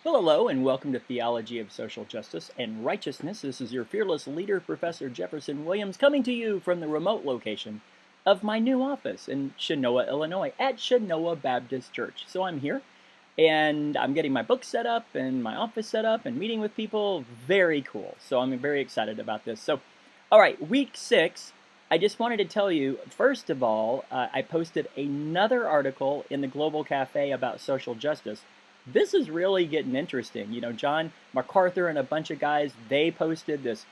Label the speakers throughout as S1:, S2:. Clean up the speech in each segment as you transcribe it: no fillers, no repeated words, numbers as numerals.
S1: Well, hello, and welcome to Theology of Social Justice and Righteousness. This is your fearless leader, Professor Jefferson Williams, coming to you from the remote location of my new office in Chenoa, Illinois, at Chenoa Baptist Church. So I'm here, and I'm getting my book set up and my office set up and meeting with people. Very cool. So I'm very excited about this. So, all right, week 6. I just wanted to tell you, first of all, I posted another article in the Global Cafe about social justice. This is really getting interesting. You know, John MacArthur and a bunch of guys, they posted this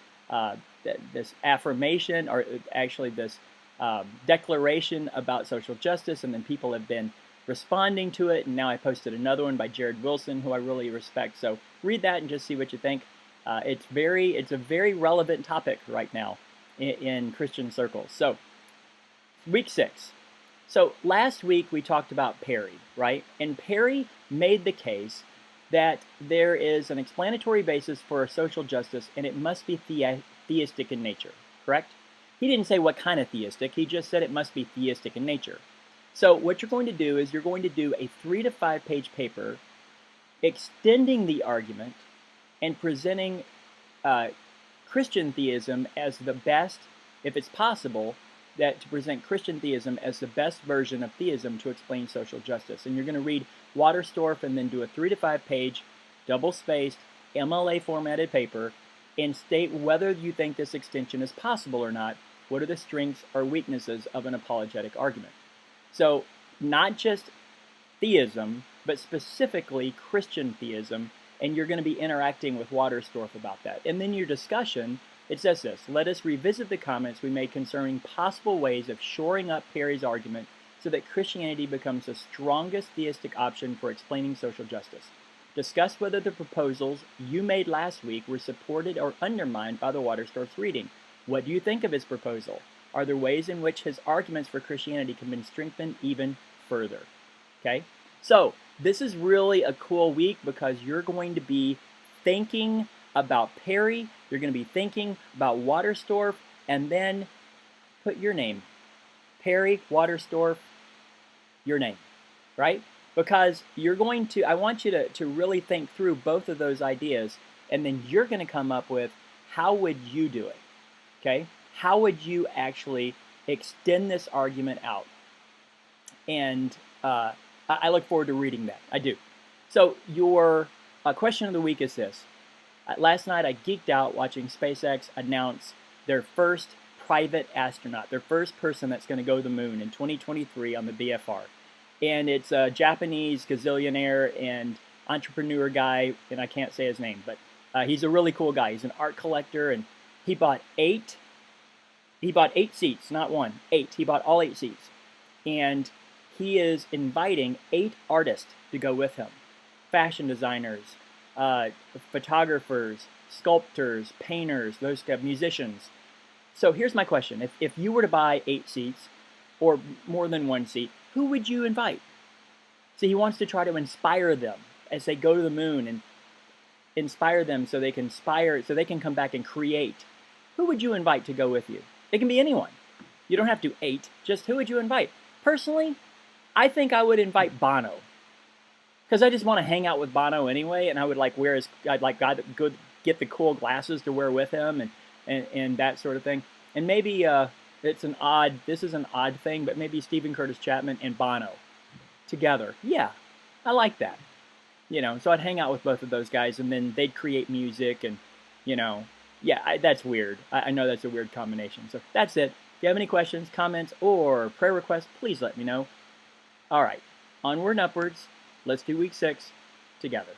S1: this affirmation, or actually this declaration about social justice, and then people have been responding to it. And now I posted another one by Jared Wilson, who I really respect. So read that and just see what you think. It's a very relevant topic right now in Christian circles. So week 6. So last week we talked about Perry, right? And Perry made the case that there is an explanatory basis for social justice, and it must be theistic in nature, correct? He didn't say what kind of theistic, he just said it must be theistic in nature. So what you're going to do is you're going to do a 3 to 5 page paper extending the argument and presenting Christian theism as the best, if it's possible, that to present Christian theism as the best version of theism to explain social justice. And you're going to read Waterstorff and then do a 3 to 5 page, double-spaced, MLA formatted paper and state whether you think this extension is possible or not. What are the strengths or weaknesses of an apologetic argument? So not just theism, but specifically Christian theism, and you're going to be interacting with Waterstorff about that. And then your discussion, it says this: let us revisit the comments we made concerning possible ways of shoring up Perry's argument so that Christianity becomes the strongest theistic option for explaining social justice. Discuss whether the proposals you made last week were supported or undermined by the Waterstorff's reading. What do you think of his proposal? Are there ways in which his arguments for Christianity can be strengthened even further? Okay? So, this is really a cool week because you're going to be thinking about Perry, you're going to be thinking about Waterstorff, and then put your name. Perry, Waterstorff, your name, right? Because you're going to, I want you to really think through both of those ideas, and then you're going to come up with how would you do it, okay? How would you actually extend this argument out? And I look forward to reading that. I do. So your question of the week is this. Last night I geeked out watching SpaceX announce their first private astronaut, their first person that's going to go to the moon in 2023 on the BFR. And it's a Japanese gazillionaire and entrepreneur guy, and I can't say his name, but he's a really cool guy. He's an art collector, and he bought 8 seats, not one, 8. He bought all 8 seats. And he is inviting 8 artists to go with him. Fashion designers, photographers, sculptors, painters, those kind of musicians. So here's my question. If you were to buy 8 seats, or more than 1 seat, who would you invite? See, he wants to try to inspire them as they go to the moon, and inspire them so they can come back and create. Who would you invite to go with you? It can be anyone. You don't have to 8, just who would you invite? Personally, I think I would invite Bono. Because I just want to hang out with Bono anyway, and I would like wear his, I'd like get the cool glasses to wear with him, and that sort of thing. And maybe this is an odd thing, but maybe Stephen Curtis Chapman and Bono together. Yeah, I like that. You know, so I'd hang out with both of those guys, and then they'd create music, and you know, yeah, that's weird. I know that's a weird combination. So that's it. If you have any questions, comments, or prayer requests, please let me know. All right, onward and upwards. Let's do week 6 together.